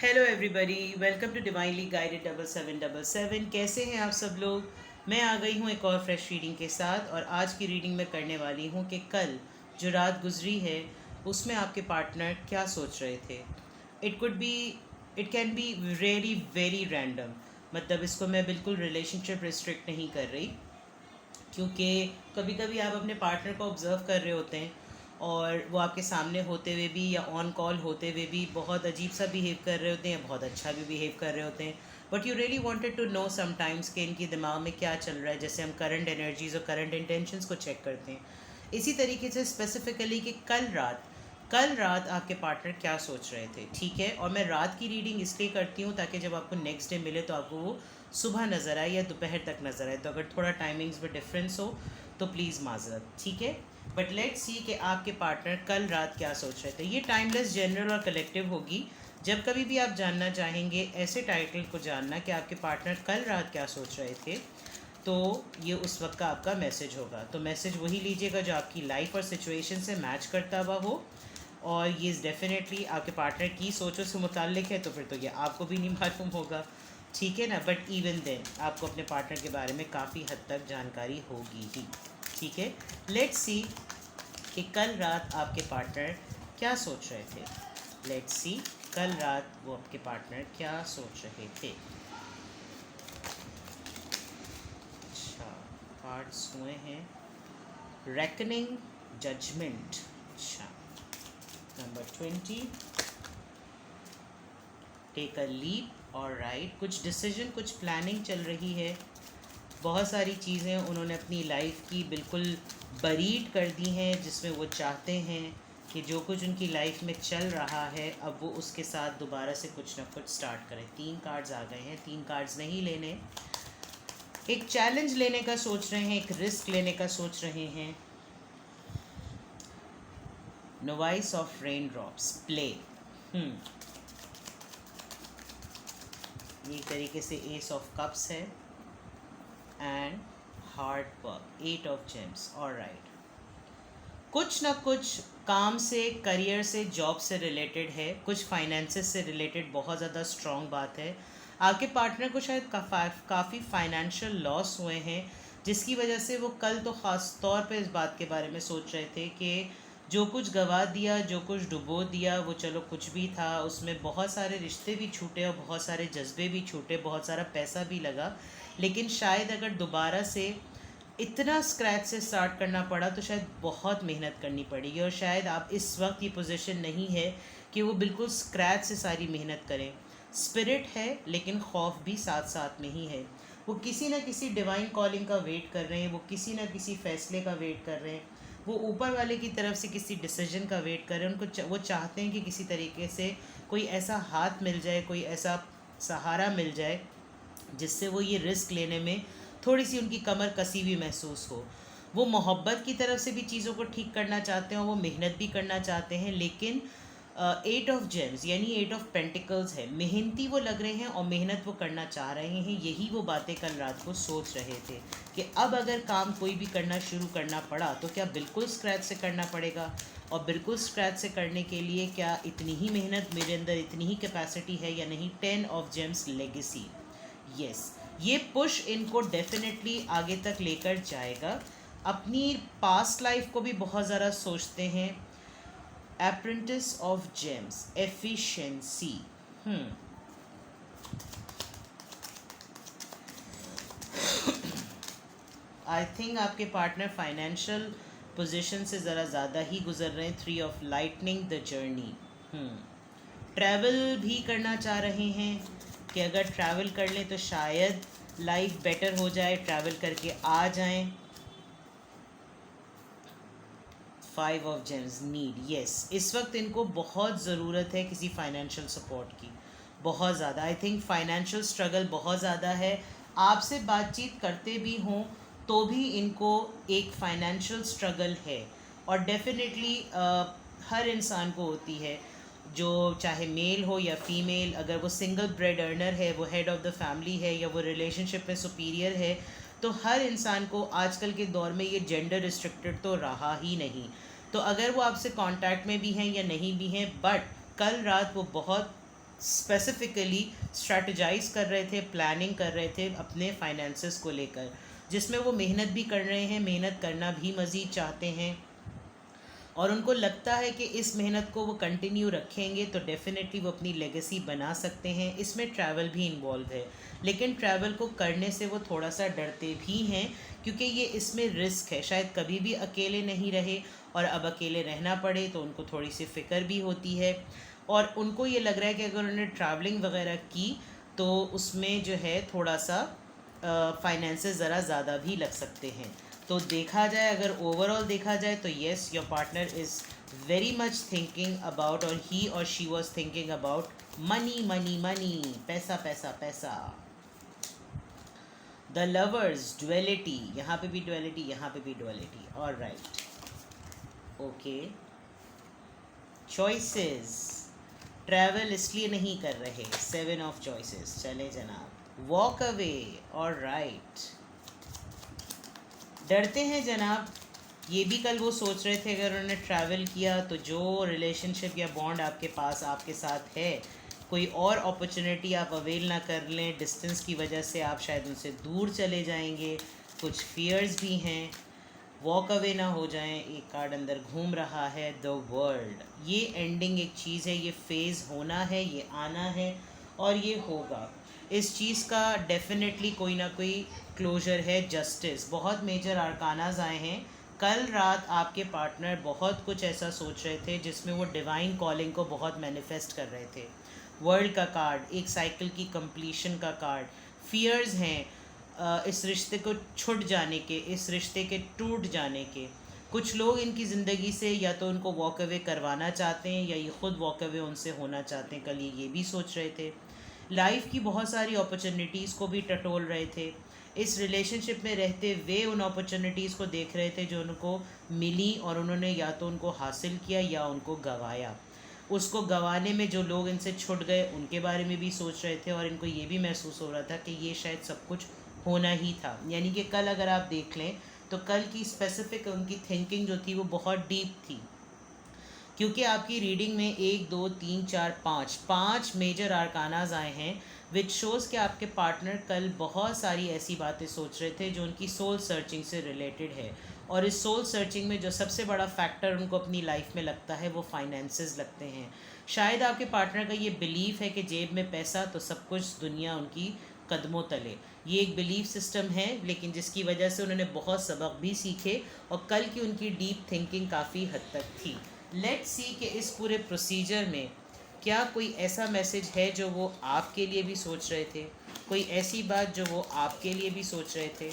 Hello everybody, welcome to divinely guided 7777। कैसे हैं आप सब लोग। मैं आ गई हूँ एक और फ्रेश रीडिंग के साथ, और आज की रीडिंग में करने वाली हूँ कि कल जो रात गुजरी है उसमें आपके पार्टनर क्या सोच रहे थे। It could be, it can be really very random. मतलब इसको मैं बिल्कुल रिलेशनशिप रिस्ट्रिक्ट नहीं कर रही, क्योंकि कभी कभी आप अपने पार्टनर को ऑब्ज़र्व कर रहे होते हैं और वो आपके सामने होते हुए भी या ऑन कॉल होते हुए भी बहुत अजीब सा बिहेव कर रहे होते हैं या बहुत अच्छा भी बिहेव कर रहे होते हैं। But you really wanted to know sometimes कि इनके दिमाग में क्या चल रहा है, जैसे हम करंट एनर्जीज और करंट इंटेंशंस को चेक करते हैं। इसी तरीके से स्पेसिफिकली कि कल रात आपके पार्टनर क्या सोच रहे थे, ठीक है। और मैं रात की रीडिंग इसलिए करती हूँ ताकि जब आपको नेक्स्ट डे मिले तो आपको वो सुबह नज़र आए या दोपहर तक नज़र आए। तो अगर थोड़ा टाइमिंग्स में डिफरेंस हो तो प्लीज़ माजरत, ठीक है। बट लेट्स सी कि आपके पार्टनर कल रात क्या सोच रहे थे। ये टाइमलेस, जनरल और कलेक्टिव होगी। जब कभी भी आप जानना चाहेंगे ऐसे टाइटल को जानना कि आपके पार्टनर कल रात क्या सोच रहे थे, तो ये उस वक्त का आपका मैसेज होगा। तो मैसेज वही लीजिएगा जो आपकी लाइफ और सिचुएशन से मैच करता हुआ हो, और ये डेफिनेटली आपके पार्टनर की सोचों से मुताल्लिक है, तो फिर तो ये आपको भी नहीं मालूम होगा, ठीक है ना। बट इवन देन आपको अपने पार्टनर के बारे में काफ़ी हद तक जानकारी होगी ही, ठीक है। लेट्स सी कि कल रात आपके पार्टनर क्या सोच रहे थे। लेट्स सी कल रात वो आपके पार्टनर क्या सोच रहे थे। अच्छा, कार्ड्स हुए हैं रेकनिंग, जजमेंट। अच्छा, नंबर 20, टेक अ लीप और राइट। कुछ डिसीजन, कुछ प्लानिंग चल रही है। बहुत सारी चीज़ें उन्होंने अपनी लाइफ की बिल्कुल बरीड कर दी हैं, जिसमें वो चाहते हैं कि जो कुछ उनकी लाइफ में चल रहा है अब वो उसके साथ दोबारा से कुछ ना कुछ स्टार्ट करें। 3 कार्ड्स आ गए हैं, 3 कार्ड्स नहीं लेने। एक चैलेंज लेने का सोच रहे हैं, एक रिस्क लेने का सोच रहे हैं। Novice of rain drops, play. एक तरीके से एस ऑफ कप्स है and hard work, 8 of James. Alright, कुछ ना कुछ काम से, करियर से, जॉब से रिलेटेड है, कुछ फाइनेंसेस से रिलेटेड बहुत ज़्यादा स्ट्रॉन्ग बात है। आपके पार्टनर को शायद काफ़ी फाइनेंशियल लॉस हुए हैं, जिसकी वजह से वो कल तो ख़ास तौर पे इस बात के बारे में सोच रहे थे कि जो कुछ गंवा दिया, जो कुछ डुबो दिया, वो चलो कुछ भी था, उसमें बहुत सारे रिश्ते भी छूटे और बहुत सारे जज्बे भी छूटे, बहुत सारा पैसा भी लगा। लेकिन शायद अगर दोबारा से इतना स्क्रैच से स्टार्ट करना पड़ा तो शायद बहुत मेहनत करनी पड़ेगी, और शायद आप इस वक्त ये पोजीशन नहीं है कि वो बिल्कुल स्क्रैच से सारी मेहनत करें। स्पिरिट है लेकिन खौफ भी साथ साथ में ही है। वो किसी ना किसी डिवाइन कॉलिंग का वेट कर रहे हैं, वो किसी ना किसी फैसले का वेट कर रहे हैं, वो ऊपर वाले की तरफ से किसी डिसीजन का वेट कर रहे हैं। वो चाहते हैं कि किसी तरीके से कोई ऐसा हाथ मिल जाए, कोई ऐसा सहारा मिल जाए जिससे वो ये रिस्क लेने में थोड़ी सी उनकी कमर कसी हुई महसूस हो। वो मोहब्बत की तरफ से भी चीज़ों को ठीक करना चाहते हैं और वो मेहनत भी करना चाहते हैं, लेकिन 8 ऑफ जेम्स यानी 8 ऑफ पेंटिकल्स है। मेहनती वो लग रहे हैं और मेहनत वो करना चाह रहे हैं। यही वो बातें कल रात को सोच रहे थे कि अब अगर काम कोई भी करना शुरू करना पड़ा तो क्या बिल्कुल स्क्रैच से करना पड़ेगा, और बिल्कुल स्क्रैच से करने के लिए क्या इतनी ही मेहनत, मेरे अंदर इतनी ही कैपेसिटी है या नहीं। 10 ऑफ जेम्स, लेगेसी। यस, ये पुश इनको डेफिनेटली आगे तक लेकर जाएगा। अपनी पास्ट लाइफ को भी बहुत ज़्यादा सोचते हैं। Apprentice of James, efficiency. I think आपके पार्टनर फाइनेंशियल पोजीशन से ज़रा ज़्यादा ही गुजर रहे हैं। 3 of lightning the journey. Travel भी करना चाह रहे हैं कि अगर ट्रैवल कर लें तो शायद लाइफ बेटर हो जाए, ट्रैवल करके आ जाएं। 5 ऑफ जेम्स, नीड। यस, इस वक्त इनको बहुत ज़रूरत है किसी फाइनेंशियल सपोर्ट की, बहुत ज़्यादा। आई थिंक फाइनेंशियल स्ट्रगल बहुत ज़्यादा है। आपसे बातचीत करते भी हों तो भी इनको एक फाइनेंशियल स्ट्रगल है, और डेफिनेटली हर इंसान को होती है, जो चाहे मेल हो या फीमेल। अगर वो सिंगल ब्रेड अर्नर है, वो हेड ऑफ़ द फैमिली है, या वो रिलेशनशिप में सुपीरियर है, तो हर इंसान को आजकल के दौर में ये जेंडर रिस्ट्रिक्टेड तो रहा ही नहीं। तो अगर वो आपसे कांटेक्ट में भी हैं या नहीं भी हैं, बट कल रात वो बहुत स्पेसिफिकली स्ट्रैटेजाइज कर रहे थे, प्लानिंग कर रहे थे अपने फाइनेंसेस को लेकर, जिसमें वो मेहनत भी कर रहे हैं, मेहनत करना भी मज़ीद चाहते हैं, और उनको लगता है कि इस मेहनत को वो कंटिन्यू रखेंगे तो डेफ़िनेटली वो अपनी लेगेसी बना सकते हैं। इसमें ट्रैवल भी इन्वॉल्व है, लेकिन ट्रैवल को करने से वो थोड़ा सा डरते भी हैं, क्योंकि ये इसमें रिस्क है, शायद कभी भी अकेले नहीं रहे और अब अकेले रहना पड़े तो उनको थोड़ी सी फ़िक्र भी होती है। और उनको ये लग रहा है कि अगर उन्होंने ट्रैवलिंग वगैरह की तो उसमें जो है थोड़ा सा फाइनेंसेस ज़रा ज़्यादा भी लग सकते हैं। तो देखा जाए, अगर ओवरऑल देखा जाए तो yes, your partner is very much thinking about, और ही और she was thinking about money money money, पैसा पैसा पैसा। द लवर्स, डुअलिटी, यहाँ पे भी डुअलिटी, यहाँ पे भी duality. All right, okay. Choices, travel इसलिए नहीं कर रहे, 7 ऑफ चॉइसेस। चले जनाब, वॉक अवे, ऑल राइट। डरते हैं जनाब, ये भी कल वो सोच रहे थे अगर उन्होंने ट्रैवल किया तो जो रिलेशनशिप या बॉन्ड आपके पास आपके साथ है, कोई और अपॉर्चुनिटी आप अवेल ना कर लें, डिस्टेंस की वजह से आप शायद उनसे दूर चले जाएंगे। कुछ फियर्स भी हैं, वॉक अवे ना हो जाएं। एक कार्ड अंदर घूम रहा है, द वर्ल्ड। ये एंडिंग एक चीज़ है, ये फेज़ होना है, ये आना है और ये होगा। इस चीज़ का डेफिनेटली कोई ना कोई क्लोजर है। जस्टिस, बहुत मेजर आर्कानाज आए हैं। कल रात आपके पार्टनर बहुत कुछ ऐसा सोच रहे थे जिसमें वो डिवाइन कॉलिंग को बहुत मैनिफेस्ट कर रहे थे। वर्ल्ड का कार्ड, एक साइकिल की कंप्लीशन का कार्ड। फियर्स हैं इस रिश्ते को छूट जाने के, इस रिश्ते के टूट जाने के। कुछ लोग इनकी ज़िंदगी से या तो उनको वॉक अवे करवाना चाहते हैं या ये ख़ुद वॉक अवे उनसे होना चाहते हैं। कल ये भी सोच रहे थे। लाइफ की बहुत सारी अपॉर्चुनिटीज़ को भी टटोल रहे थे। इस रिलेशनशिप में रहते हुए उन अपॉर्चुनिटीज़ को देख रहे थे जो उनको मिली और उन्होंने या तो उनको हासिल किया या उनको गंवाया। उसको गंवाने में जो लोग इनसे छूट गए उनके बारे में भी सोच रहे थे, और इनको ये भी महसूस हो रहा था कि ये शायद सब कुछ होना ही था। यानी कि कल अगर आप देख लें तो कल की स्पेसिफिक उनकी थिंकिंग जो थी वो बहुत डीप थी, क्योंकि आपकी रीडिंग में 1 2 3 4 5 मेजर आर्कानाज आए हैं, विच शोज़ कि आपके पार्टनर कल बहुत सारी ऐसी बातें सोच रहे थे जो उनकी सोल सर्चिंग से रिलेटेड है। और इस सोल सर्चिंग में जो सबसे बड़ा फैक्टर उनको अपनी लाइफ में लगता है वो फाइनेंसेस लगते हैं। शायद आपके पार्टनर का ये बिलीफ है कि जेब में पैसा तो सब कुछ दुनिया उनकी कदमों तले। ये एक बिलीफ सिस्टम है, लेकिन जिसकी वजह से उन्होंने बहुत सबक भी सीखे और कल की उनकी डीप थिंकिंग काफ़ी हद तक थी। लेट्स सी कि इस पूरे प्रोसीजर में क्या कोई ऐसा मैसेज है जो वो आपके लिए भी सोच रहे थे, कोई ऐसी बात जो वो आपके लिए भी सोच रहे थे।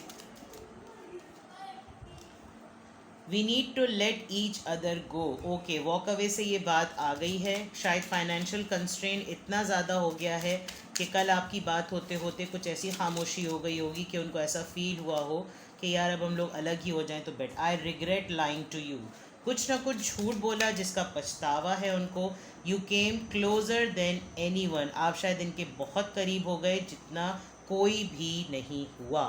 We need to let each other go. Okay, walk away से ये बात आ गई है। शायद फाइनेंशियल कंस्ट्रेन इतना ज़्यादा हो गया है कि कल आपकी बात होते होते कुछ ऐसी खामोशी हो गई होगी कि उनको ऐसा फील हुआ हो कि यार अब हम लोग अलग ही हो जाएं तो बेट। I regret lying to you. कुछ ना कुछ झूठ बोला जिसका पछतावा है उनको। You came closer than anyone. आप शायद इनके बहुत करीब हो गए जितना कोई भी नहीं हुआ।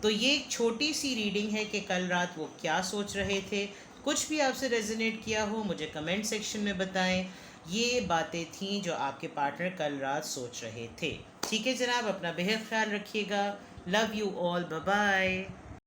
तो ये एक छोटी सी रीडिंग है कि कल रात वो क्या सोच रहे थे। कुछ भी आपसे रेजोनेट किया हो मुझे कमेंट सेक्शन में बताएं। ये बातें थीं जो आपके पार्टनर कल रात सोच रहे थे। ठीक है जनाब, अपना बेहद ख्याल रखिएगा। Love you all, bye bye.